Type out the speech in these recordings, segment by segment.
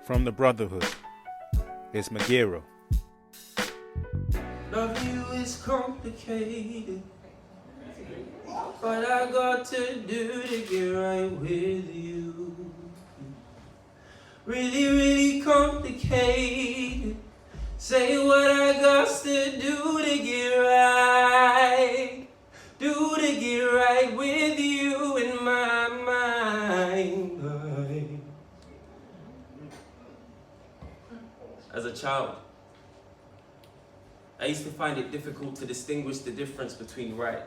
From the Brotherhood, it's Magero. Love you is complicated, but I got to do to get right with you. Really, really complicated. Say what I got to do to get right. Do to get right with you in my mind. As a child, I used to find it difficult to distinguish the difference between right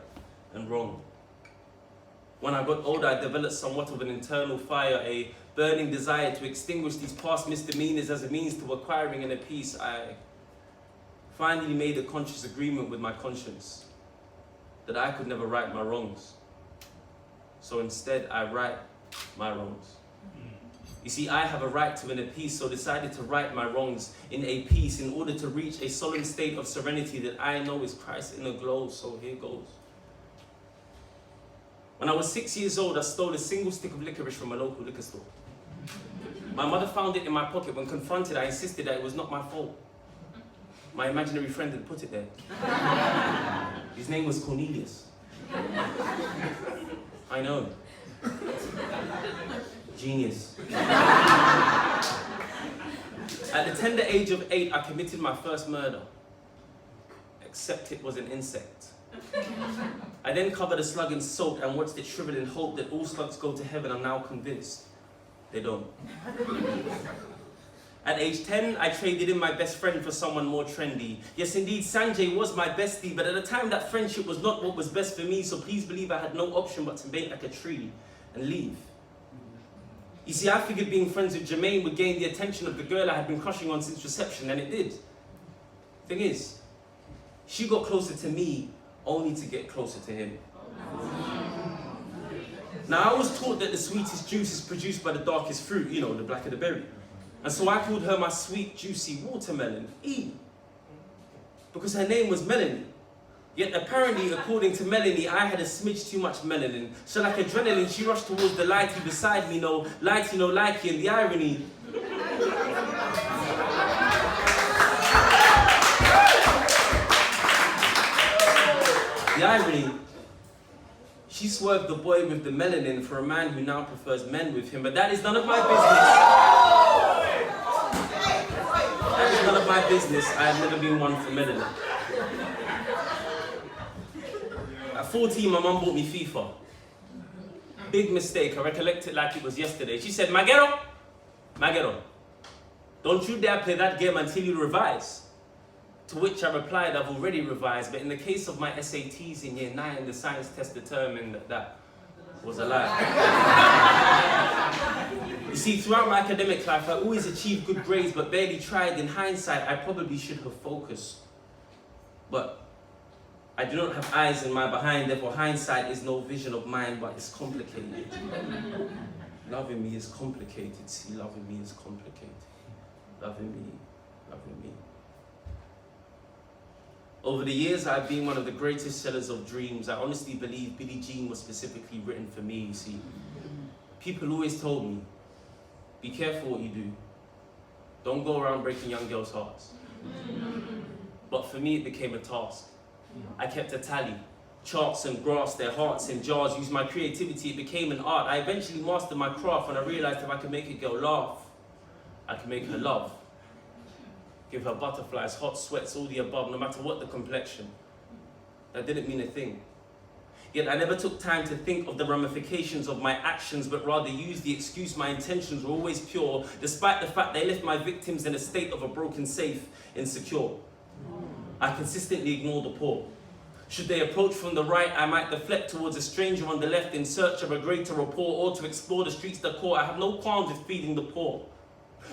and wrong. When I got older, I developed somewhat of an internal fire, a burning desire to extinguish these past misdemeanors as a means to acquiring inner peace. I finally made a conscious agreement with my conscience that I could never right my wrongs. So instead, I right my wrongs. You see, I have a right to inner peace, so decided to right my wrongs in a peace in order to reach a solemn state of serenity that I know is Christ's inner glow, so here goes. When I was 6 years old, I stole a single stick of licorice from a local liquor store. My mother found it in my pocket. When confronted, I insisted that it was not my fault. My imaginary friend had put it there. His name was Cornelius. I know. Genius. At the tender age of 8, I committed my first murder, except it was an insect. I then covered a slug in salt and watched it shrivel in hope that all slugs go to heaven. I'm now convinced they don't. At age 10, I traded in my best friend for someone more trendy. Yes, indeed, Sanjay was my bestie, but at the time that friendship was not what was best for me, so please believe I had no option but to make like a tree and leave. You see, I figured being friends with Jermaine would gain the attention of the girl I had been crushing on since reception, and it did. Thing is, she got closer to me only to get closer to him. Now, I was taught that the sweetest juice is produced by the darkest fruit, you know, the blacker the berry. And so I called her my sweet, juicy watermelon, E. Because her name was Melanie. Yet apparently, according to Melanie, I had a smidge too much melanin. So like adrenaline, she rushed towards the lighty beside me, no lighty, no likey, and the irony. The irony, she swerved the boy with the melanin for a man who now prefers men with him, but that is none of my business. That is none of my business. I have never been one for melanin. At 14, my mum bought me FIFA. Big mistake, I recollect it like it was yesterday. She said, Magero, don't you dare play that game until you revise. To which I replied, I've already revised, but in the case of my SATs in year 9, the science test determined that that was a lie. You see, throughout my academic life, I always achieved good grades, but barely tried. In hindsight, I probably should have focused. But I do not have eyes in my behind, therefore hindsight is no vision of mine, but it's complicated. Loving me is complicated, see, loving me is complicated. Loving me. Over the years, I've been one of the greatest sellers of dreams. I honestly believe Billie Jean was specifically written for me, you see. People always told me, be careful what you do. Don't go around breaking young girls' hearts. But for me, it became a task. I kept a tally, charts and graphs, their hearts in jars, used my creativity, it became an art. I eventually mastered my craft when I realized if I could make a girl laugh, I could make her love. Give her butterflies, hot sweats, all the above, no matter what the complexion. That didn't mean a thing. Yet I never took time to think of the ramifications of my actions, but rather used the excuse my intentions were always pure, despite the fact they left my victims in a state of a broken safe, insecure. I consistently ignore the poor. Should they approach from the right, I might deflect towards a stranger on the left in search of a greater rapport or to explore the streets decor. I have no qualms with feeding the poor.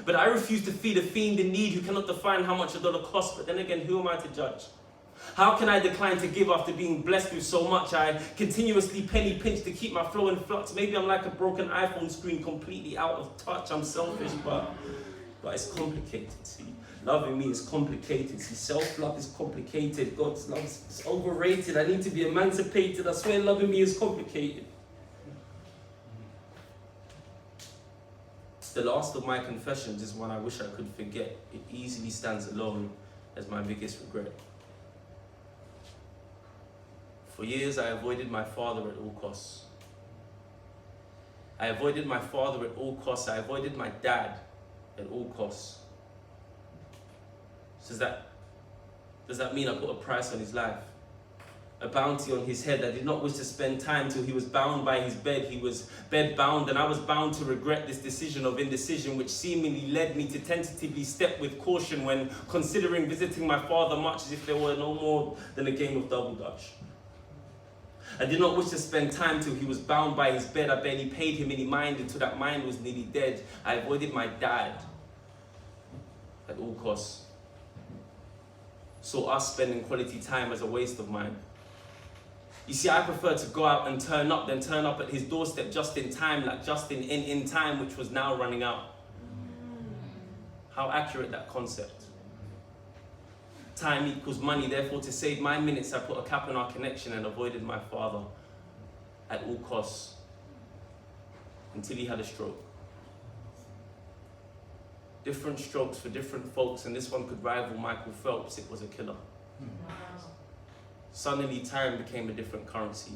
But I refuse to feed a fiend in need who cannot define how much a dollar costs. But then again, who am I to judge? How can I decline to give after being blessed with so much? I continuously penny pinch to keep my flow in flux. Maybe I'm like a broken iPhone screen, completely out of touch. I'm selfish, but it's complicated, see. Loving me is complicated. See, self-love is complicated. God's love is overrated. I need to be emancipated. I swear loving me is complicated. The last of my confessions is one I wish I could forget. It easily stands alone as my biggest regret. For years, I avoided my father at all costs. I avoided my father at all costs. I avoided my dad at all costs. So does that mean I put a price on his life? A bounty on his head? I did not wish to spend time till he was bound by his bed. He was bed bound, and I was bound to regret this decision of indecision, which seemingly led me to tentatively step with caution when considering visiting my father, much as if there were no more than a game of double dutch. I did not wish to spend time till he was bound by his bed. I barely paid him any mind until that mind was nearly dead. I avoided my dad at all costs. Saw us spending quality time as a waste of mine. You see, I prefer to go out and turn up than turn up at his doorstep just in time, like just in time, which was now running out. How accurate that concept. Time equals money, therefore to save my minutes, I put a cap on our connection and avoided my father at all costs until he had a stroke. Different strokes for different folks, and this one could rival Michael Phelps. It was a killer. Suddenly, time became a different currency.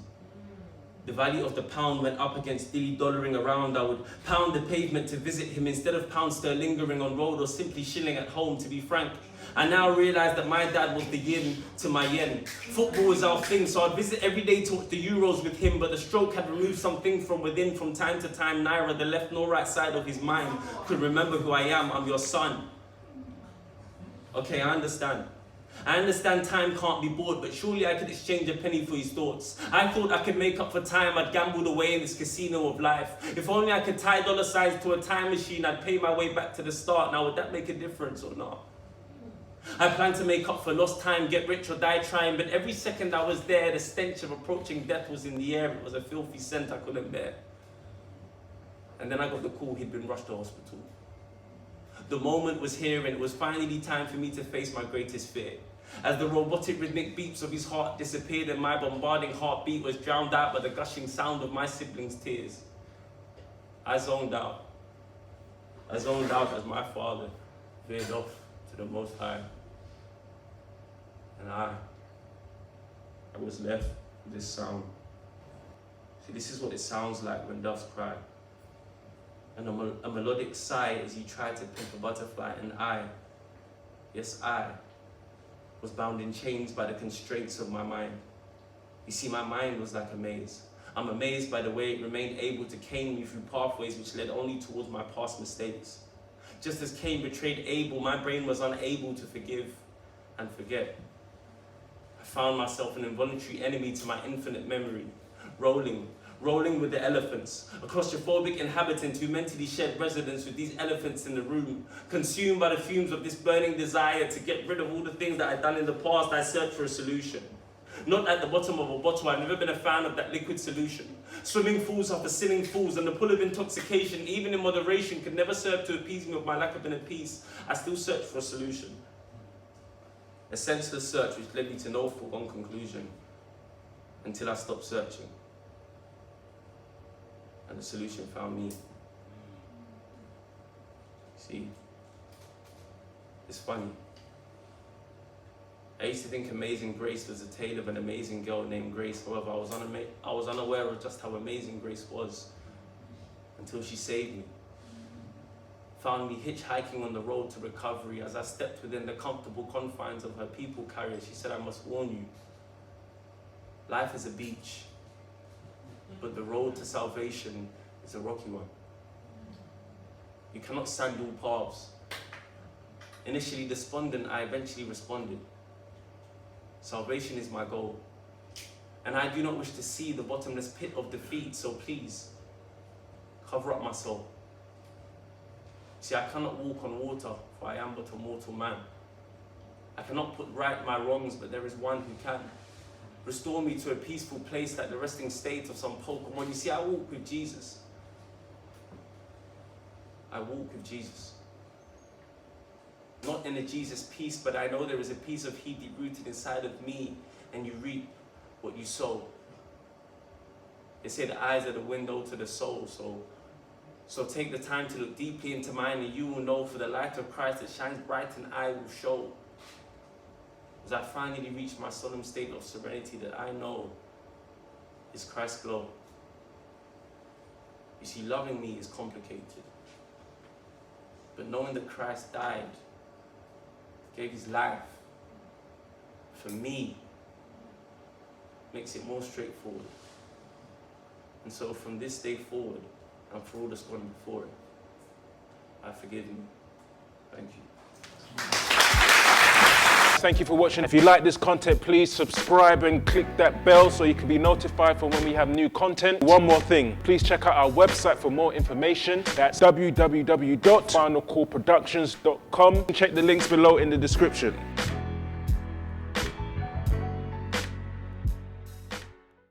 The value of the pound went up against dilly dollaring around. I would pound the pavement to visit him instead of pound sterlingering on road or simply shilling at home. To be frank, I now realize that my dad was the yin to my yen. Football is our thing, so I'd visit every day to watch the Euros with him, but the stroke had removed something from within. From time to time, Naira, the left nor right side of his mind, could remember who I am. I'm your son. Okay, I understand. I understand time can't be bought, but surely I could exchange a penny for his thoughts. I thought I could make up for time. I'd gambled away in this casino of life. If only I could tie dollar signs to a time machine, I'd pay my way back to the start. Now, would that make a difference or not? I planned to make up for lost time, get rich or die trying, but every second I was there, the stench of approaching death was in the air. It was a filthy scent I couldn't bear. And then I got the call he'd been rushed to hospital. The moment was here, and it was finally time for me to face my greatest fear. As the robotic rhythmic beats of his heart disappeared and my bombarding heartbeat was drowned out by the gushing sound of my siblings' tears, I zoned out. I zoned out as my father veered off to the Most High. And I was left with this sound. See, this is what it sounds like when doves cry. And a melodic sigh as he tried to pimp a butterfly. And I, yes I, was bound in chains by the constraints of my mind. You see, my mind was like a maze. I'm amazed by the way it remained able to cane me through pathways which led only towards my past mistakes. Just as Cain betrayed Abel, my brain was unable to forgive and forget. I found myself an involuntary enemy to my infinite memory, rolling with the elephants, a claustrophobic inhabitant who mentally shared residence with these elephants in the room. Consumed by the fumes of this burning desire to get rid of all the things that I'd done in the past, I searched for a solution. Not at the bottom of a bottle. I've never been a fan of that liquid solution. Swimming fools after sinning fools, and the pull of intoxication, even in moderation, could never serve to appease me of my lack of inner peace. I still searched for a solution. A senseless search which led me to no foregone conclusion until I stopped searching. And the solution found me. See, it's funny. I used to think Amazing Grace was a tale of an amazing girl named Grace. However, I was unaware of just how amazing Grace was until she saved me. Found me hitchhiking on the road to recovery. As I stepped within the comfortable confines of her people carrier, she said, I must warn you, life is a beach, but the road to salvation is a rocky one. You cannot sandal paths. Initially despondent, I eventually responded. Salvation is my goal, and I do not wish to see the bottomless pit of defeat, so please, cover up my soul. See, I cannot walk on water, for I am but a mortal man. I cannot put right my wrongs, but there is one who can. Restore me to a peaceful place like the resting state of some Pokemon. You see, I walk with Jesus. I walk with Jesus. Not in a Jesus peace, but I know there is a piece of He deep-rooted inside of me, and you reap what you sow. They say the eyes are the window to the soul, so So take the time to look deeply into mine, and you will know, for the light of Christ that shines bright and I will show. As I finally reach my solemn state of serenity that I know is Christ's glow. You see, loving me is complicated. But knowing that Christ died, gave his life for me, makes it more straightforward. And so from this day forward, and for all that's gone before it, I forgive you. Thank you. Thank you for watching. If you like this content, please subscribe and click that bell so you can be notified for when we have new content. One more thing, please check out our website for more information. That's www.finalcallproductions.com. Check the links below in the description.